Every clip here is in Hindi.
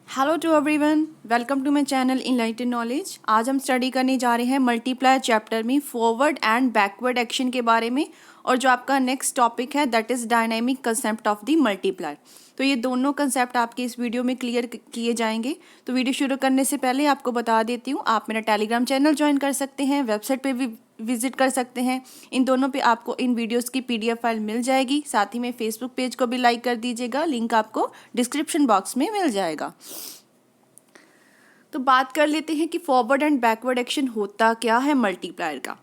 Hello to everyone, welcome to my channel enlightened knowledge. आज हम स्टडी करने जा रहे हैं मल्टीप्लायर चैप्टर में फॉरवर्ड एंड बैकवर्ड एक्शन के बारे में। और जो आपका नेक्स्ट टॉपिक है that is dynamic concept of the multiplier. तो ये दोनों कंसेप्ट आपके इस वीडियो में क्लियर किए जाएंगे। तो वीडियो शुरू करने से पहले आपको बता देती हूँ, आप मेरा टेलीग्राम चैनल ज्वाइन कर सकते हैं, वेबसाइट पे भी विजिट कर सकते हैं। इन दोनों पे आपको इन वीडियोस की पीडीएफ फाइल मिल जाएगी। साथ ही में फेसबुक पेज को भी लाइक कर दीजिएगा, लिंक आपको डिस्क्रिप्शन बॉक्स में मिल जाएगा। तो बात कर लेते हैं कि फॉरवर्ड एंड बैकवर्ड एक्शन होता क्या है मल्टीप्लायर का।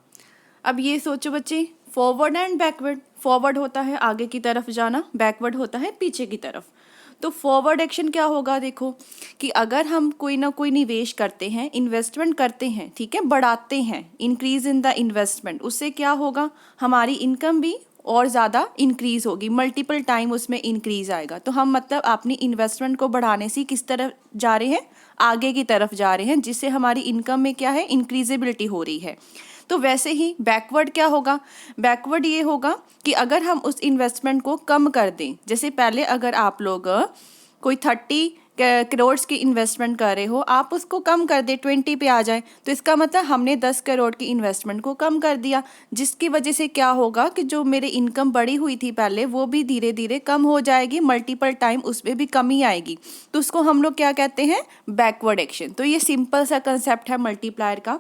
अब ये सोचो बच्चे, फॉरवर्ड एंड बैकवर्ड, फॉरवर्ड होता है आगे की तरफ जाना, बैकवर्ड होता है पीछे की तरफ। तो फॉरवर्ड एक्शन क्या होगा, देखो कि अगर हम कोई ना कोई निवेश करते हैं, इन्वेस्टमेंट करते हैं, ठीक है, बढ़ाते हैं, इंक्रीज इन द इन्वेस्टमेंट, उससे क्या होगा, हमारी इनकम भी और ज़्यादा इंक्रीज होगी, मल्टीपल टाइम उसमें इंक्रीज आएगा। तो हम मतलब अपनी इन्वेस्टमेंट को बढ़ाने से किस तरफ जा रहे हैं, आगे की तरफ जा रहे हैं, जिससे हमारी इनकम में क्या है, इंक्रीजेबिलिटी हो रही है। तो वैसे ही बैकवर्ड क्या होगा, बैकवर्ड ये होगा कि अगर हम उस इन्वेस्टमेंट को कम कर दें, जैसे पहले अगर आप लोग कोई 30 करोड़ की इन्वेस्टमेंट कर रहे हो, आप उसको कम कर दे, 20 पे आ जाए, तो इसका मतलब हमने 10 करोड़ की इन्वेस्टमेंट को कम कर दिया, जिसकी वजह से क्या होगा कि जो मेरे इनकम बढ़ी हुई थी पहले वो भी धीरे धीरे कम हो जाएगी, मल्टीपल टाइम उसमें भी कमी आएगी। तो उसको हम लोग क्या कहते हैं, बैकवर्ड एक्शन। तो ये सिंपल सा कंसेप्ट है मल्टीप्लायर का।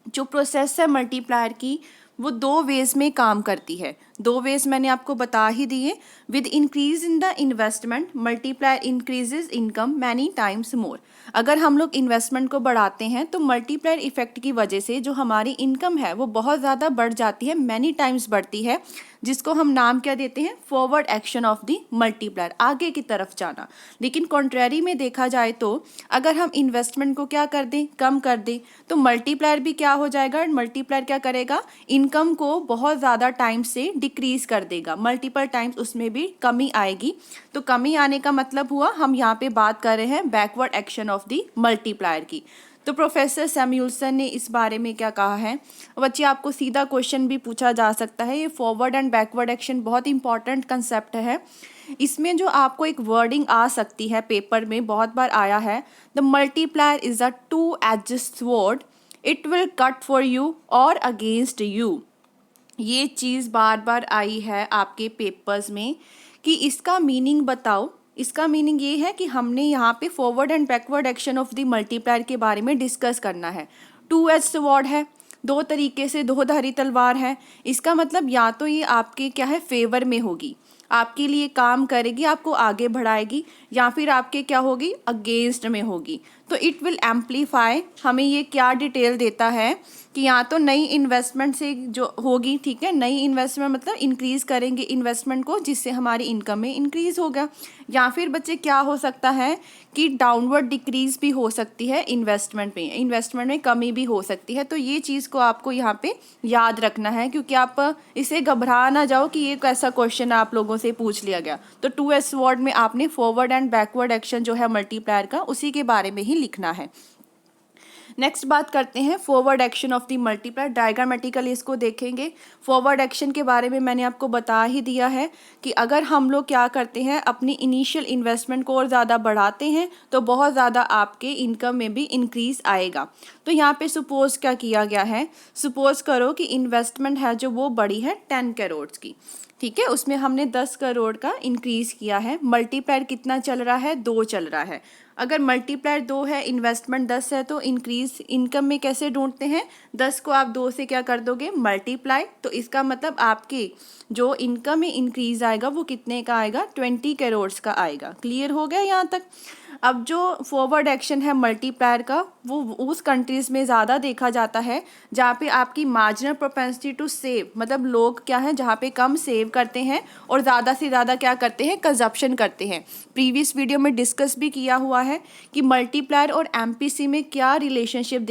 जो प्रोसेस है मल्टीप्लायर की वो दो वेज में काम करती है। दो वेज मैंने आपको बता ही दिए। With increase in the investment multiplier increases income many times मोर। अगर हम लोग इन्वेस्टमेंट को बढ़ाते हैं तो मल्टीप्लायर इफेक्ट की वजह से जो हमारी इनकम है वो बहुत ज़्यादा बढ़ जाती है, मैनी टाइम्स बढ़ती है, जिसको हम नाम क्या देते हैं, forward action of the multiplier, आगे की तरफ जाना। लेकिन कॉन्ट्रेरी में देखा जाए तो अगर हम इन्वेस्टमेंट को क्या कर दें, कम कर दें, तो मल्टीप्लायर भी क्या हो जाएगा, मल्टीप्लायर क्या करेगा, इनकम को बहुत ज़्यादा टाइम से डिक्रीज कर देगा, मल्टीपल टाइम्स उसमें भी कमी आएगी। तो कमी आने का मतलब हुआ, हम यहाँ पे बात कर रहे हैं backward action of the multiplier की। तो प्रोफेसर सैमुअल्सन ने इस बारे में क्या कहा है। बच्चे आपको सीधा क्वेश्चन भी पूछा जा सकता है। ये फॉरवर्ड एंड बैकवर्ड एक्शन बहुत इंपॉर्टेंट कंसेप्ट है। इसमें जो आपको एक वर्डिंग आ सकती है, पेपर में बहुत बार आया है, the multiplier is a two edged sword, it will cut for you और अगेंस्ट यू। ये चीज़ बार बार आई है आपके पेपर्स में कि इसका मीनिंग बताओ। इसका मीनिंग ये है कि हमने यहाँ पे forward and backward action of the multiplier के बारे में डिस्कस करना है। टू एज स्वॉर्ड है, दो तरीके से दो धारी तलवार है। इसका मतलब या तो ये आपके क्या है, फेवर में होगी, आपके लिए काम करेगी, आपको आगे बढ़ाएगी, या फिर आपके क्या होगी, अगेंस्ट में होगी। तो इट विल एम्पलीफाई, हमें ये क्या डिटेल देता है कि या तो नई इन्वेस्टमेंट से जो होगी, ठीक है, नई इन्वेस्टमेंट मतलब इंक्रीज करेंगे इन्वेस्टमेंट को, जिससे हमारी इनकम में इंक्रीज होगा। या फिर बच्चे क्या हो सकता है कि डाउनवर्ड डिक्रीज भी हो सकती है, इन्वेस्टमेंट में कमी भी हो सकती है। तो ये चीज़ को आपको यहाँ पे याद रखना है, क्योंकि आप इसे घबरा ना जाओ कि ये कैसा क्वेश्चन आप लोगों से पूछ लिया गया। तो टू एस वर्ड में आपने फॉरवर्ड एंड बैकवर्ड एक्शन जो है मल्टीप्लायर का, उसी के बारे में ही लिखना है। नेक्स्ट बात करते हैं forward action of the multiplier. Diagrammatically इसको देखेंगे। फॉरवर्ड एक्शन के बारे में मैंने आपको बता ही दिया है कि अगर हम लोग क्या करते हैं, अपनी इनिशियल इन्वेस्टमेंट को और ज़्यादा बढ़ाते हैं तो बहुत ज़्यादा आपके इनकम में भी इंक्रीज आएगा। तो यहाँ पे सपोज क्या किया गया है, सपोज करो कि इन्वेस्टमेंट है जो वो बड़ी है 10 करोड़ की, ठीक है, उसमें हमने 10 करोड़ का इंक्रीज किया है। मल्टीप्लायर कितना चल रहा है, 2 चल रहा है। अगर मल्टीप्लायर 2 है, इन्वेस्टमेंट 10 है, तो इंक्रीज इनकम में कैसे ढूंढते हैं, 10 को आप 2 से क्या कर दोगे, मल्टीप्लाई। तो इसका मतलब आपके जो इनकम में इंक्रीज आएगा वो कितने का आएगा, 20 करोड़ का आएगा। क्लियर हो गया यहाँ तक। अब जो फॉरवर्ड एक्शन है मल्टीप्लायर का, वो उस कंट्रीज़ में ज़्यादा देखा जाता है जहाँ पे आपकी मार्जिनल प्रोपेंसिटी टू सेव, मतलब लोग क्या है, जहाँ पे कम सेव करते हैं और ज़्यादा से ज़्यादा क्या करते हैं, कंजप्शन करते हैं। प्रीवियस वीडियो में डिस्कस भी किया हुआ है कि मल्टीप्लायर और एमपीसी में क्या रिलेशनशिप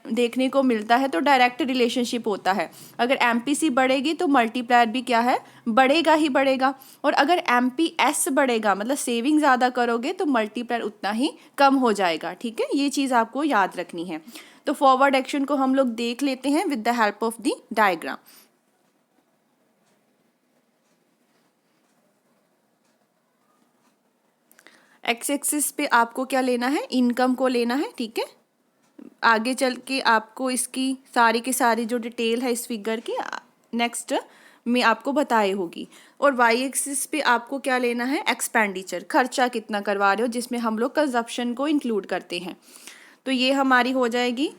देखने को मिलता है। तो डायरेक्ट रिलेशनशिप होता है। अगर एमपीसी बढ़ेगी तो मल्टीप्लायर भी क्या है, बढ़ेगा ही बढ़ेगा। और अगर एमपीएस बढ़ेगा, मतलब सेविंग ज़्यादा करोगे, तो मल्टीप्लायर उतना ही कम हो जाएगा। ठीक है, ये चीज़ आपको याद रखनी है। तो फॉरवर्ड एक्शन को हम लोग देख लेते हैं with the help of the diagram. X axis पे आपको क्या लेना है, इनकम को लेना है, ठीक है। आगे चल के आपको इसकी सारी की सारी जो डिटेल है इस फिगर की नेक्स्ट में आपको बताए होगी। और वाई एक्सिस पे आपको क्या लेना है, एक्सपेंडिचर, खर्चा कितना करवा रहे हो, जिसमें हम लोग कंजप्शन को इंक्लूड करते हैं। तो ये हमारी हो जाएगी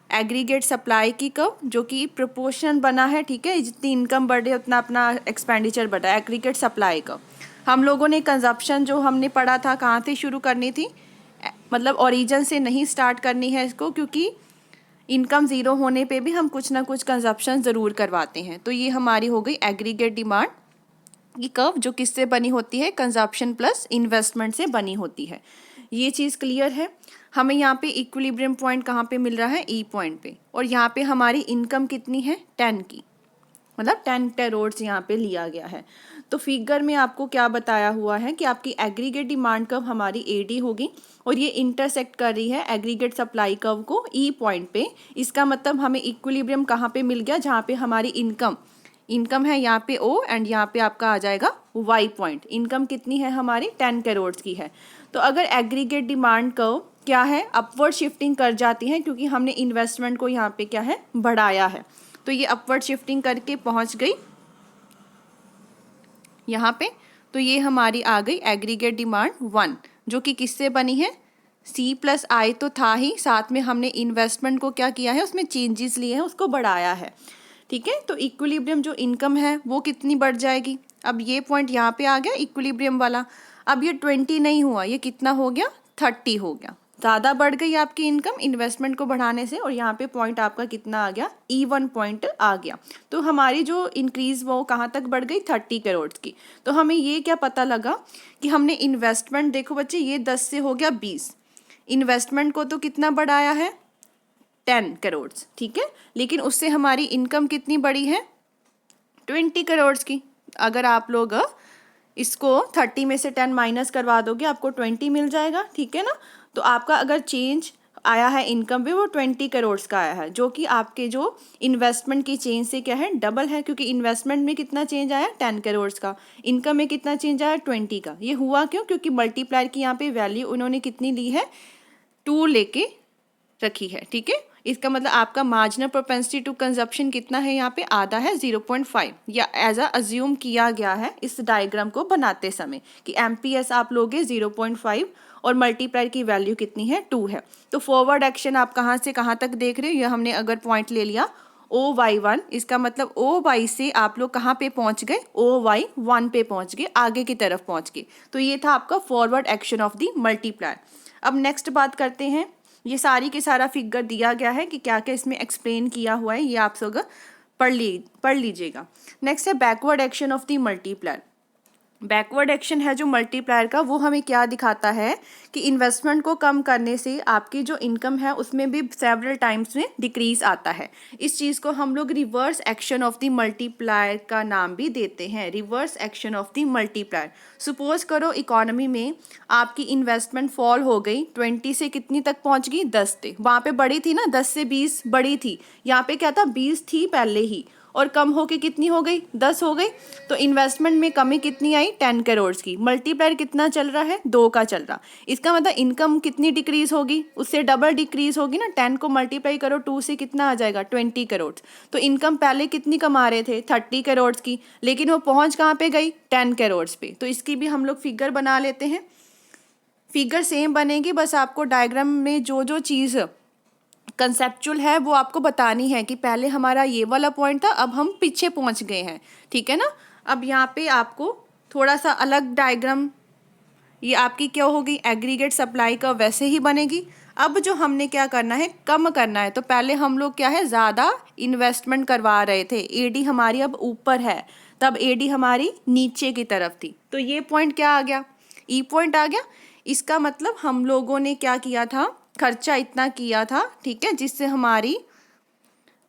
एग्रीगेट सप्लाई की कर्व, जो कि प्रोपोर्शन बना है, ठीक है। जितनी इनकम बढ़े उतना अपना एक्सपेंडिचर बढ़ा, एग्रीगेट सप्लाई कर्व। हम लोगों ने कंजप्शन जो हमने पढ़ा था कहाँ से शुरू करनी थी, मतलब ओरिजिन से नहीं स्टार्ट करनी है इसको, क्योंकि इनकम ज़ीरो होने पे भी हम कुछ ना कुछ कंजप्शन ज़रूर करवाते हैं। तो ये हमारी हो गई एग्रीगेट डिमांड की कर्व, जो किससे बनी होती है, कंजप्शन प्लस इन्वेस्टमेंट से बनी होती है। ये चीज़ क्लियर है। हमें यहाँ पे इक्विलिब्रियम पॉइंट कहाँ पे मिल रहा है, ई पॉइंट पे। और यहाँ पे हमारी इनकम कितनी है, 10 की, मतलब 10 करोड़ यहाँ पे लिया गया है। तो फिगर में आपको क्या बताया हुआ है कि आपकी एग्रीगेट डिमांड कर्व हमारी एडी होगी और ये इंटरसेक्ट कर रही है एग्रीगेट सप्लाई कर्व को ई पॉइंट पे। इसका मतलब हमें इक्विलिब्रियम कहाँ पे मिल गया, जहाँ पे हमारी इनकम है यहाँ पे ओ एंड यहाँ पे आपका आ जाएगा वाई पॉइंट। इनकम कितनी है हमारी, 10 करोड़ की है। तो अगर एग्रीगेट डिमांड कर्व क्या है, अपवर्ड शिफ्टिंग कर जाती है, क्योंकि हमने इन्वेस्टमेंट को यहाँ पे क्या है, बढ़ाया है। तो ये अपवर्ड शिफ्टिंग करके पहुँच गई यहाँ पे। तो ये हमारी आ गई एग्रीगेट डिमांड 1, जो कि किससे बनी है, सी प्लस आई तो था ही, साथ में हमने इन्वेस्टमेंट को क्या किया है, उसमें चेंजेस लिए हैं, उसको बढ़ाया है, ठीक है। तो इक्विलिब्रियम जो इनकम है वो कितनी बढ़ जाएगी। अब ये पॉइंट यहाँ पे आ गया इक्विलिब्रियम वाला। अब ये 20 नहीं हुआ, ये कितना हो गया, 30 हो गया। ज़्यादा बढ़ गई आपकी इनकम इन्वेस्टमेंट को बढ़ाने से, और यहाँ पे पॉइंट आपका कितना आ गया, E1 पॉइंट आ गया। तो हमारी जो इंक्रीज वो कहाँ तक बढ़ गई, 30 करोड़ की। तो हमें ये क्या पता लगा कि हमने इन्वेस्टमेंट, देखो बच्चे ये 10 से हो गया 20, इन्वेस्टमेंट को तो कितना बढ़ाया है, 10 करोड़, ठीक है। लेकिन उससे हमारी इनकम कितनी बढ़ी है, 20 करोड़ की। अगर आप लोग इसको 30 में से 10 माइनस करवा दोगे आपको 20 मिल जाएगा, ठीक है ना। तो आपका अगर चेंज आया है इनकम पे वो 20 करोड़ का आया है, जो कि आपके जो इन्वेस्टमेंट की चेंज से क्या है, डबल है। क्योंकि इन्वेस्टमेंट में कितना चेंज आया, 10 करोड़ का, इनकम में कितना चेंज आया, 20 का। ये हुआ क्यों, क्योंकि मल्टीप्लायर की यहाँ पे वैल्यू उन्होंने कितनी ली है, 2 लेके रखी है, ठीक है। इसका मतलब आपका मार्जिनल प्रोपेंसिटी टू कंजप्शन कितना है, यहाँ पे आधा है, 0.5, या एज अज्यूम किया गया है इस डायग्राम को बनाते समय कि MPS आप लोगे 0.5 और मल्टीप्लायर की वैल्यू कितनी है, 2 है। तो फॉरवर्ड एक्शन आप कहाँ से कहाँ तक देख रहे हो, ये हमने अगर पॉइंट ले लिया OY1, इसका मतलब OY से आप लोग कहाँ पे पहुँच गए, OY1 पे पहुँच गए, आगे की तरफ पहुँच गए। तो ये था आपका forward action of the multiplier. अब नेक्स्ट बात करते हैं, ये सारी के सारा फिगर दिया गया है कि क्या क्या इसमें एक्सप्लेन किया हुआ है, ये आप सब पढ़ लीजिएगा। नेक्स्ट है backward action of the multiplier. Backward action है जो मल्टीप्लायर का, वो हमें क्या दिखाता है कि इन्वेस्टमेंट को कम करने से आपकी जो इनकम है उसमें भी सेवरल टाइम्स में डिक्रीज आता है। इस चीज़ को हम लोग reverse action of the multiplier का नाम भी देते हैं, reverse action of the multiplier. Suppose करो इकोनॉमी में आपकी इन्वेस्टमेंट फॉल हो गई, 20 से कितनी तक पहुंच गई, 10 तक। वहाँ पे बड़ी थी ना, 10 से 20 बड़ी थी, यहाँ पे क्या था, 20 थी पहले ही, और कम होके कितनी हो गई, 10 हो गई। तो इन्वेस्टमेंट में कमी कितनी आई, 10 करोड़ की। मल्टीप्लायर कितना चल रहा है, 2 का चल रहा। इसका मतलब इनकम कितनी डिक्रीज होगी, उससे डबल डिक्रीज होगी ना। 10 को मल्टीप्लाई करो 2 से, कितना आ जाएगा, 20 करोड़। तो इनकम पहले कितनी कमा रहे थे, 30 करोड़ की, लेकिन वो पहुंच कहाँ पे गई, 10 करोड़ पे। तो इसकी भी हम लोग फिगर बना लेते हैं। फिगर सेम बनेगी, बस आपको डायग्राम में जो जो चीज़ कंसेप्चुअल है वो आपको बतानी है कि पहले हमारा ये वाला पॉइंट था, अब हम पीछे पहुंच गए हैं, ठीक है ना। अब यहाँ पे आपको थोड़ा सा अलग डायग्राम, ये आपकी क्या होगी, एग्रीगेट सप्लाई का वैसे ही बनेगी। अब जो हमने क्या करना है, कम करना है। तो पहले हम लोग क्या है, ज़्यादा इन्वेस्टमेंट करवा रहे थे, एडी हमारी अब ऊपर है, तब एडी हमारी नीचे की तरफ थी। तो ये पॉइंट क्या आ गया, ई पॉइंट आ गया। इसका मतलब हम लोगों ने क्या किया था, खर्चा इतना किया था, ठीक है, जिससे हमारी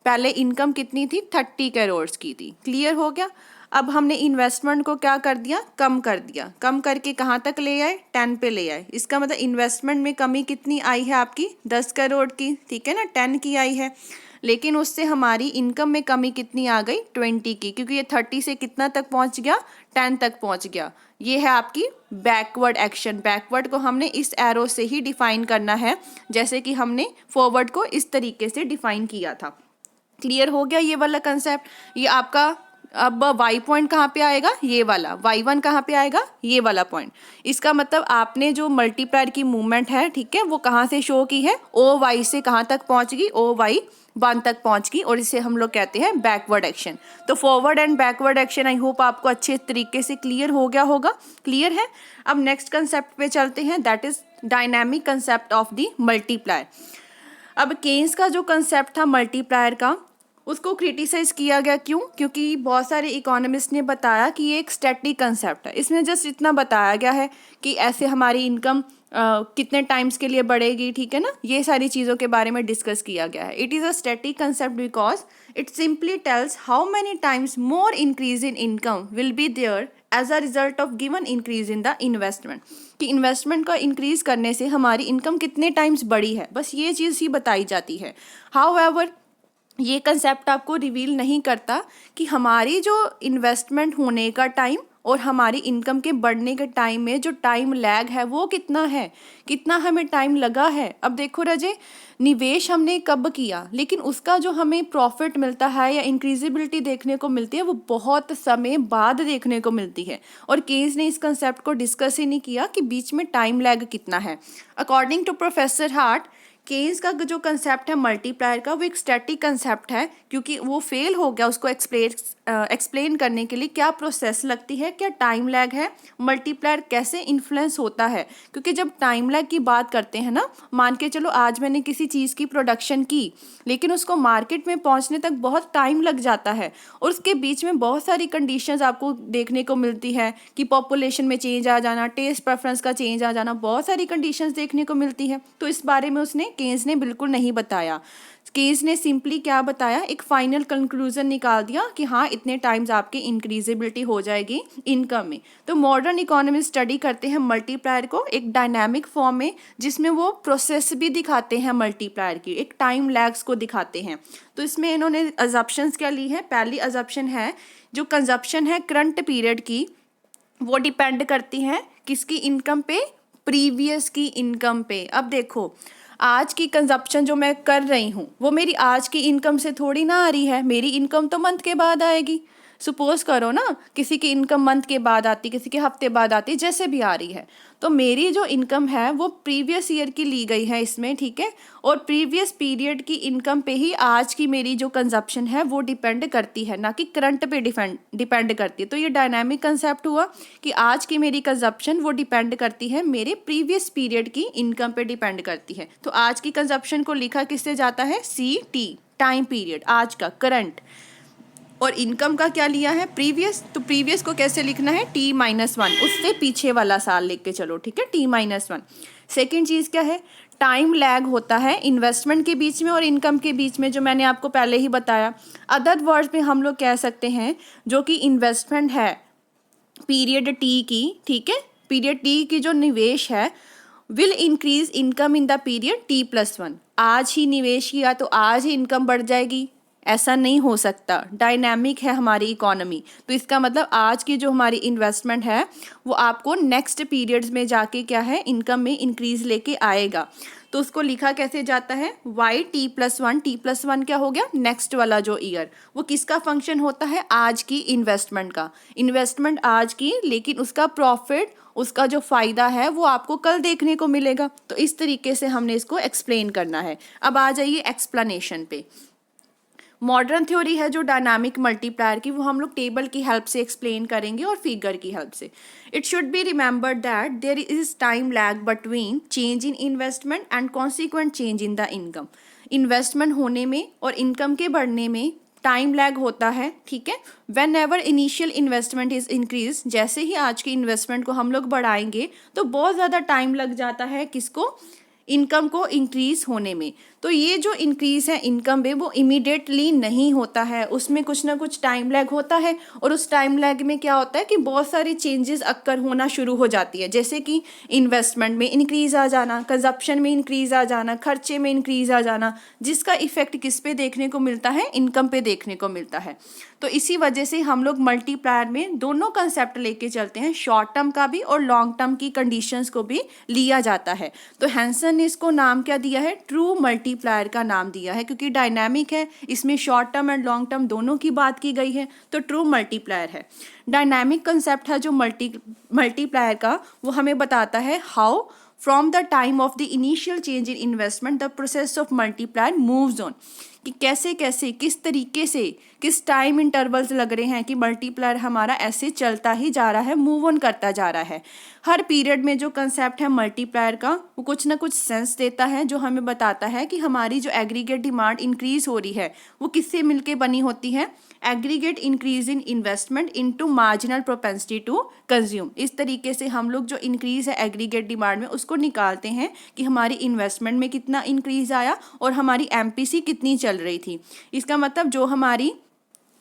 पहले इनकम कितनी थी, 30 करोड़ की थी। क्लियर हो गया। अब हमने इन्वेस्टमेंट को क्या कर दिया, कम कर दिया। कम करके कहाँ तक ले आए, 10 पे ले आए। इसका मतलब इन्वेस्टमेंट में कमी कितनी आई है आपकी, 10 करोड़ की, ठीक है ना, 10 की आई है। लेकिन उससे हमारी इनकम में कमी कितनी आ गई, 20 की, क्योंकि ये 30 से कितना तक पहुँच गया, 10 तक पहुँच गया। ये है आपकी बैकवर्ड एक्शन। बैकवर्ड को हमने इस एरो से ही डिफाइन करना है, जैसे कि हमने फॉरवर्ड को इस तरीके से डिफाइन किया था। क्लियर हो गया ये वाला कंसेप्ट। ये आपका अब y पॉइंट कहाँ पे आएगा, ये वाला y1 कहाँ पे आएगा, ये वाला पॉइंट। इसका मतलब आपने जो मल्टीप्लायर की मूवमेंट है, ठीक है, वो कहाँ से शो की है, OY से कहाँ तक पहुँच गई, OY1 तक पहुँच गई, और इसे हम लोग कहते हैं बैकवर्ड एक्शन। तो forward and backward action I hope आपको अच्छे तरीके से क्लियर हो गया होगा। क्लियर है। अब नेक्स्ट कंसेप्ट पे चलते हैं, that is dynamic concept of the multiplier. अब केन्स का जो कंसेप्ट था मल्टीप्लायर का, उसको क्रिटिसाइज किया गया। क्यों? क्योंकि बहुत सारे इकोनॉमिस्ट ने बताया कि ये एक स्टैटिक कंसेप्ट है। इसमें जस्ट इतना बताया गया है कि ऐसे हमारी इनकम कितने टाइम्स के लिए बढ़ेगी, ठीक है ना, ये सारी चीज़ों के बारे में डिस्कस किया गया है। It is a static concept because it simply tells how many times more increase in income will be there as a result of given increase in the investment. कि इन्वेस्टमेंट का इंक्रीज करने से हमारी इनकम कितने टाइम्स बढ़ी है, बस ये चीज़ ही बताई जाती है। हाउएवर ये कंसेप्ट आपको रिवील नहीं करता कि हमारी जो इन्वेस्टमेंट होने का टाइम और हमारी इनकम के बढ़ने के टाइम में जो टाइम लैग है वो कितना है, कितना हमें टाइम लगा है। अब देखो रजे, निवेश हमने कब किया, लेकिन उसका जो हमें प्रॉफिट मिलता है या इंक्रीजिबिलिटी देखने को मिलती है वो बहुत समय बाद देखने को मिलती है। और केन्स ने इस कंसेप्ट को डिस्कस ही नहीं किया कि बीच में टाइम लैग कितना है। According to professor Hart, Keynes का जो कंसेप्ट है मल्टीप्लायर का, वो एक स्टैटिक कंसेप्ट है, क्योंकि वो फेल हो गया उसको एक्सप्लेन करने के लिए क्या प्रोसेस लगती है, क्या टाइम लैग है, मल्टीप्लायर कैसे इन्फ्लुएंस होता है। क्योंकि जब टाइम लैग की बात करते हैं ना, मान के चलो आज मैंने किसी चीज़ की प्रोडक्शन की, लेकिन उसको मार्केट में पहुंचने तक बहुत टाइम लग जाता है, और उसके बीच में बहुत सारी कंडीशंस आपको देखने को मिलती है कि पॉपुलेशन में चेंज आ जाना, टेस्ट प्रेफरेंस का चेंज आ जाना, बहुत सारी कंडीशंस देखने को मिलती है। तो इस बारे में केन्स ने बिल्कुल नहीं बताया। केन्स ने सिंपली क्या बताया, एक फाइनल कंक्लूजन निकाल दिया कि हाँ इतने टाइम्स आपकी इंक्रीजेबिलिटी हो जाएगी इनकम में। तो मॉडर्न इकोनॉमिस्ट स्टडी करते हैं मल्टीप्लायर को एक डायनामिक फॉर्म में, जिसमें वो प्रोसेस भी दिखाते हैं मल्टीप्लायर की, एक टाइम लैग्स को दिखाते हैं। तो इसमें इन्होंने अजम्पशंस क्या ली है। पहली अजम्पशन है जो कंजप्शन है करंट पीरियड की, वो डिपेंड करती है किसकी इनकम पे, प्रीवियस की इनकम पे। अब देखो, आज की कंजप्शन जो मैं कर रही हूँ वो मेरी आज की इनकम से थोड़ी ना आ रही है, मेरी इनकम तो मंथ के बाद आएगी। सपोज करो ना, किसी की इनकम मंथ के बाद आती, किसी के हफ्ते बाद आती, जैसे भी आ रही है, तो मेरी जो इनकम है वो प्रीवियस ईयर की ली गई है इसमें, ठीक है, और प्रीवियस पीरियड की इनकम पे ही आज की मेरी जो कंजप्शन है वो डिपेंड करती है, ना कि करंट पे डिपेंड करती है। तो ये डायनामिक कंसेप्ट हुआ कि आज की मेरी कंजप्शन वो डिपेंड करती है, मेरे प्रीवियस पीरियड की इनकम पे डिपेंड करती है। तो आज की कंजप्शन को लिखा किससे जाता है, CT, टाइम पीरियड, आज का करंट, और इनकम का क्या लिया है, प्रीवियस। तो प्रीवियस को कैसे लिखना है, T-1, उससे पीछे वाला साल लिख के चलो, ठीक है, T-1। सेकेंड चीज़ क्या है, टाइम लैग होता है इन्वेस्टमेंट के बीच में और इनकम के बीच में, जो मैंने आपको पहले ही बताया। अदर वर्ड्स में हम लोग कह सकते हैं जो कि इन्वेस्टमेंट है पीरियड T की, ठीक है, पीरियड T की जो निवेश है will increase income in the period T+1। आज ही निवेश किया तो आज ही इनकम बढ़ जाएगी, ऐसा नहीं हो सकता। डायनामिक है हमारी इकोनॉमी, तो इसका मतलब आज की जो हमारी इन्वेस्टमेंट है वो आपको नेक्स्ट पीरियड्स में जाके क्या है, इनकम में इंक्रीज लेके आएगा। तो उसको लिखा कैसे जाता है, T+1। T+1 क्या हो गया, नेक्स्ट वाला जो ईयर, वो किसका फंक्शन होता है, आज की इन्वेस्टमेंट का। इन्वेस्टमेंट आज की, लेकिन उसका प्रॉफिट, उसका जो फ़ायदा है वो आपको कल देखने को मिलेगा। तो इस तरीके से हमने इसको एक्सप्लेन करना है। अब आ जाइए एक्सप्लेनेशन पे। मॉडर्न थ्योरी है जो डायनामिक मल्टीप्लायर की, वो हम लोग टेबल की हेल्प से एक्सप्लेन करेंगे और फिगर की हेल्प से। It should be remembered that there is time lag between change in investment and consequent change in the income. Investment होने में और इनकम के बढ़ने में टाइम लैग होता है, ठीक है। When ever initial investment is increase, जैसे ही आज की इन्वेस्टमेंट को हम लोग बढ़ाएंगे तो बहुत ज़्यादा टाइम लग जाता है, किसको, इनकम को इंक्रीज होने में। तो ये जो इंक्रीज है इनकम में वो इमीडिएटली नहीं होता है, उसमें कुछ ना कुछ टाइम लैग होता है। और उस टाइम लैग में क्या होता है कि बहुत सारी चेंजेस अक्कर होना शुरू हो जाती है, जैसे कि इन्वेस्टमेंट में इंक्रीज आ जाना, कंजप्शन में इंक्रीज आ जाना, खर्चे में इंक्रीज आ जाना, जिसका इफेक्ट किस पे देखने को मिलता है, इनकम पे देखने को मिलता है। तो इसी वजह से हम लोग मल्टीप्लायर में दोनों कंसेप्ट लेके चलते हैं, शॉर्ट टर्म का भी और लॉन्ग टर्म की कंडीशंस को भी लिया जाता है। तो हैंसन ने इसको नाम क्या दिया है, ट्रू मल्टीप्लायर का नाम दिया है, क्योंकि डायनामिक है, इसमें short term and long term दोनों की बात की गई है, तो ट्रू मल्टीप्लायर है। डायनामिक कंसेप्ट है जो मल्टीप्लायर का, वो हमें बताता है how from the time of the initial change in investment the process of multiplier moves on, कि कैसे कैसे किस तरीके से किस टाइम इंटरवल्स लग रहे हैं कि मल्टीप्लायर हमारा ऐसे चलता ही जा रहा है, मूव ऑन करता जा रहा है। हर पीरियड में जो कंसेप्ट है मल्टीप्लायर का वो कुछ ना कुछ सेंस देता है, जो हमें बताता है कि हमारी जो एग्रीगेट डिमांड इंक्रीज हो रही है वो किससे मिलके बनी होती है, aggregate increase in investment into marginal propensity to consume. इस तरीके से हम लोग जो इंक्रीज है एग्रीगेट डिमांड में उसको निकालते हैं कि हमारी इन्वेस्टमेंट में कितना इंक्रीज आया और हमारी एमपीसी कितनी चल रही थी। इसका मतलब जो हमारी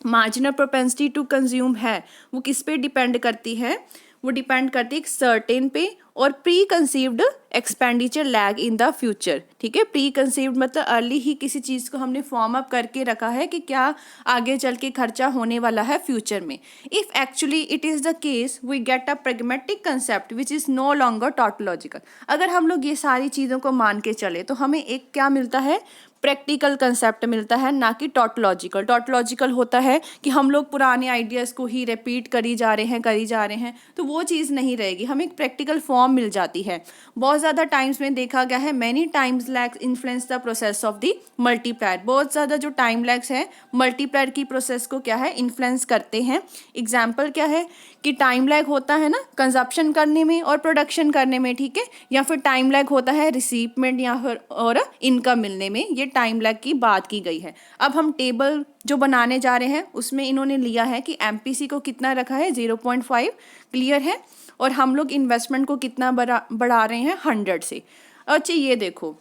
मार्जिनल प्रोपेंसिटी टू कंज्यूम है वो किस पे डिपेंड करती है, वो डिपेंड करती है एक सर्टेन पे और pre conceived expenditure lag in the future. ठीक है, प्री कंसीव्ड मतलब अर्ली ही किसी चीज़ को हमने फॉर्म अप करके रखा है कि क्या आगे चल के खर्चा होने वाला है फ्यूचर में। If actually it is the case we get a pragmatic concept which is no longer tautological. अगर हम लोग ये सारी चीज़ों को मान के चले तो हमें एक क्या मिलता है, प्रैक्टिकल कंसेप्ट मिलता है, ना कि टॉटोलॉजिकल। टॉटोलॉजिकल होता है कि हम लोग पुराने आइडियाज़ को ही रिपीट करी जा रहे हैं, तो वो चीज़ नहीं रहेगी, हमें एक प्रैक्टिकल फॉर्म मिल जाती है। बहुत ज़्यादा टाइम्स में देखा गया है many times lags influence the process of the multiplier. बहुत ज़्यादा जो टाइम लैग्स है मल्टीप्लायर की प्रोसेस को क्या है, इन्फ्लुएंस करते हैं। एग्जाम्पल क्या है कि टाइम लैग होता है ना कंजप्शन करने में और प्रोडक्शन करने में, ठीक है, या फिर टाइम लैग होता है रिसीवमेंट या फिर और इनकम मिलने में, ये टाइम लैग की बात की गई है। अब हम टेबल जो बनाने जा रहे हैं उसमें इन्होंने लिया है कि एमपीसी को कितना रखा है 0.5, क्लियर है, और हम लोग इन्वेस्टमेंट को कितना बढ़ा रहे हैं 100 से। अच्छा ये देखो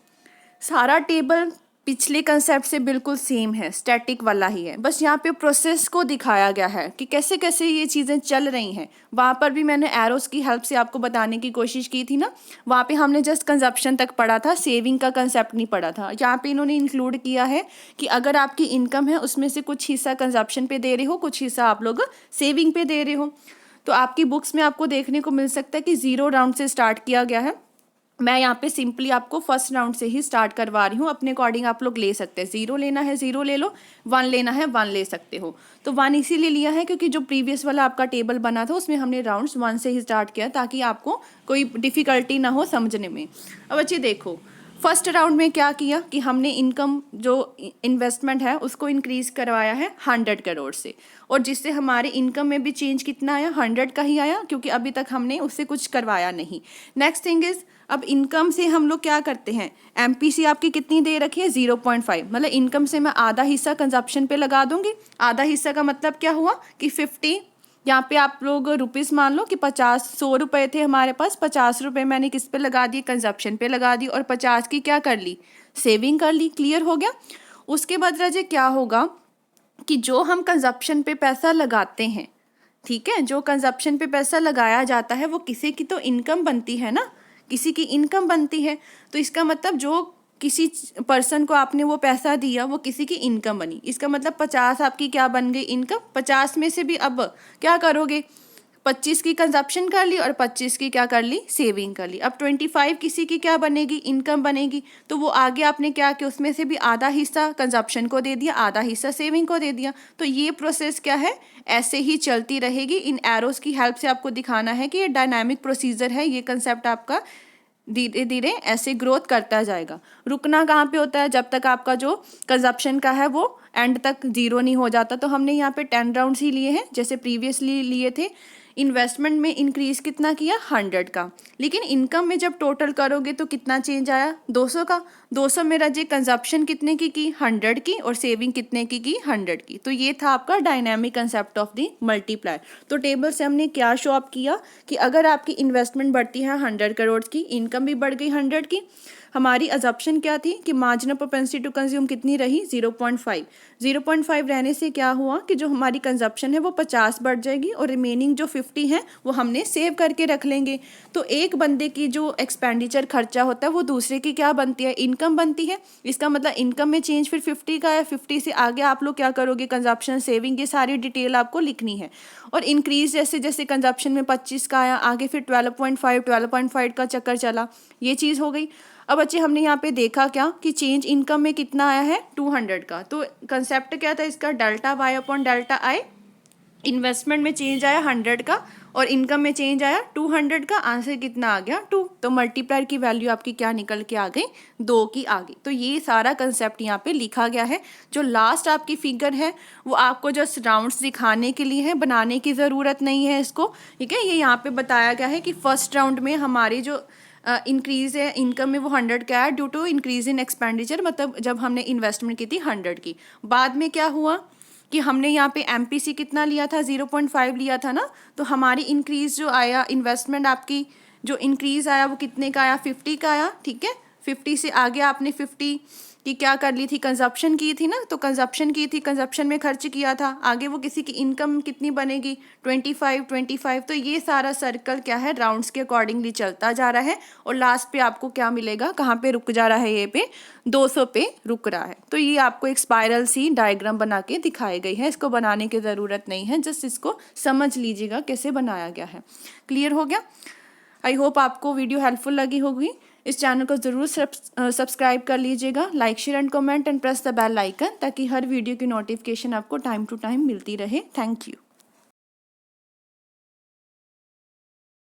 सारा टेबल पिछले कंसेप्ट से बिल्कुल सेम है, स्टैटिक वाला ही है, बस यहाँ पे प्रोसेस को दिखाया गया है कि कैसे कैसे ये चीज़ें चल रही हैं। वहाँ पर भी मैंने एरोस की हेल्प से आपको बताने की कोशिश की थी ना, वहाँ पे हमने जस्ट कंजप्शन तक पढ़ा था, सेविंग का कंसेप्ट नहीं पढ़ा था। यहाँ पे इन्होंने इंक्लूड किया है कि अगर आपकी इनकम है उसमें से कुछ हिस्सा कंजप्शन पे दे रहे हो, कुछ हिस्सा आप लोग सेविंग पे दे रहे हो। तो आपकी बुक्स में आपको देखने को मिल सकता है कि 0 राउंड से स्टार्ट किया गया है। मैं यहाँ पे सिंपली आपको फर्स्ट राउंड से ही स्टार्ट करवा रही हूँ, अपने अकॉर्डिंग आप लोग ले सकते हैं। 0 लेना है 0 ले लो, 1 लेना है 1 ले सकते हो। तो 1 इसीलिए लिया है क्योंकि जो प्रीवियस वाला आपका टेबल बना था उसमें हमने राउंड्स 1 से ही स्टार्ट किया ताकि आपको कोई डिफ़िकल्टी ना हो समझने में। अब बच्चे देखो फर्स्ट राउंड में क्या किया कि हमने इनकम जो इन्वेस्टमेंट है उसको इंक्रीज़ करवाया है 100 करोड़ से, और जिससे हमारे इनकम में भी चेंज कितना आया, 100 का ही आया, क्योंकि अभी तक हमने उससे कुछ करवाया नहीं। नेक्स्ट थिंग इज़ अब इनकम से हम लोग क्या करते हैं, एमपीसी आपकी कितनी दे रखी है 0.5, मतलब इनकम से मैं आधा हिस्सा कंजप्शन पे लगा दूंगी। आधा हिस्सा का मतलब क्या हुआ कि 50, यहाँ पे आप लोग रुपीज़ मान लो कि 100 रुपये थे हमारे पास, 50 रुपये मैंने किस पे लगा दिए, कंजप्शन पे लगा दी, और 50 की क्या कर ली, सेविंग कर ली। क्लियर हो गया। उसके बाद राजे क्या होगा कि जो हम कंजप्शन पे पैसा लगाते हैं, ठीक है, जो कंजप्शन पे पैसा लगाया जाता है वो किसी की तो इनकम बनती है ना, किसी की इनकम बनती है। तो इसका मतलब जो किसी पर्सन को आपने वो पैसा दिया वो किसी की इनकम बनी। इसका मतलब 50 आपकी क्या बन गई, इनकम। 50 में से भी अब क्या करोगे, 25 की कंजप्शन कर ली और 25 की क्या कर ली, सेविंग कर ली। अब 25 किसी की क्या बनेगी, इनकम बनेगी। तो वो आगे आपने क्या कि उसमें से भी आधा हिस्सा कंजप्शन को दे दिया, आधा हिस्सा सेविंग को दे दिया। तो ये प्रोसेस क्या है, ऐसे ही चलती रहेगी। इन एरोस की हेल्प से आपको दिखाना है कि ये डायनामिक प्रोसीजर है, ये कंसेप्ट आपका धीरे धीरे ऐसे ग्रोथ करता जाएगा। रुकना कहाँ पे होता है, जब तक आपका जो कंजप्शन का है वो एंड तक 0 नहीं हो जाता। तो हमने यहाँ पे 10 राउंड्स ही लिए हैं जैसे प्रीवियसली लिए थे। इन्वेस्टमेंट में इंक्रीज कितना किया 100 का, लेकिन इनकम में जब टोटल करोगे तो कितना चेंज आया 200 का। 200 में रजे कंजप्शन कितने की 100 की, और सेविंग कितने की 100 की। तो ये था आपका dynamic concept of the multiplier. तो टेबल से हमने क्या शो अप किया कि अगर आपकी इन्वेस्टमेंट बढ़ती है 100 करोड़ की, इनकम भी बढ़ गई 100 की, हमारी अजप्शन क्या थी कि मार्जिनल प्रोपेंसिटी टू कंज्यूम कितनी रही 0.5। 0.5 रहने से क्या हुआ कि जो हमारी कंजप्शन है वो 50 बढ़ जाएगी, और रिमेनिंग जो 50 है वो हमने सेव करके रख लेंगे। तो एक बंदे की जो एक्सपेंडिचर खर्चा होता है वो दूसरे की क्या बनती है, इनकम बनती है। इसका मतलब इनकम में चेंज फिर 50 का है। 50 से आगे आप लोग क्या करोगे, कंजप्शन, सेविंग, ये सारी डिटेल आपको लिखनी है। और इंक्रीज जैसे जैसे कंजप्शन में 25 का आया, आगे फिर 12.5 का चक्कर चला, ये चीज़ हो गई। अब बच्चे हमने यहाँ पे देखा क्या कि चेंज इनकम में कितना आया है 200 का। तो कंसेप्ट क्या था इसका, delta Y upon delta I. Investment में चेंज आया 100 का और इनकम में चेंज आया 200 का। आंसर कितना आ गया 2। तो मल्टीप्लायर की वैल्यू आपकी क्या निकल के आ गई 2 की आ गई। तो ये सारा कंसेप्ट यहाँ पे लिखा गया है। जो लास्ट आपकी फिगर है वो आपको जस्ट राउंड्स दिखाने के लिए है, बनाने की ज़रूरत नहीं है इसको, ठीक है। ये यहाँ पे बताया गया है कि फर्स्ट राउंड में हमारी जो इंक्रीज है इनकम में वो 100 का है due to increase in expenditure, मतलब जब हमने इन्वेस्टमेंट की थी 100 की। बाद में क्या हुआ कि हमने यहाँ पे एमपीसी कितना लिया था 0.5 लिया था ना, तो हमारी इंक्रीज जो आया इन्वेस्टमेंट आपकी जो इंक्रीज आया वो कितने का आया 50 का आया, ठीक है। 50 से आगे आपने 50 की क्या कर ली थी, कंजप्शन की थी ना, तो कंजप्शन की थी, कंजप्शन में खर्च किया था। आगे वो किसी की इनकम कितनी बनेगी 25। तो ये सारा सर्कल क्या है, राउंड्स के अकॉर्डिंगली चलता जा रहा है। और लास्ट पे आपको क्या मिलेगा, कहाँ पे रुक जा रहा है, ये पे 200 पे रुक रहा है। तो ये आपको एक स्पाइरल सी डायग्राम बना के दिखाई गई है। इसको बनाने की ज़रूरत नहीं है, जस्ट इसको समझ लीजिएगा कैसे बनाया गया है। क्लियर हो गया। आई होप आपको वीडियो हेल्पफुल लगी होगी। इस चैनल को ज़रूर सब्सक्राइब कर लीजिएगा, like share and comment and press the bell icon, ताकि हर वीडियो की नोटिफिकेशन आपको टाइम टू टाइम मिलती रहे। Thank you.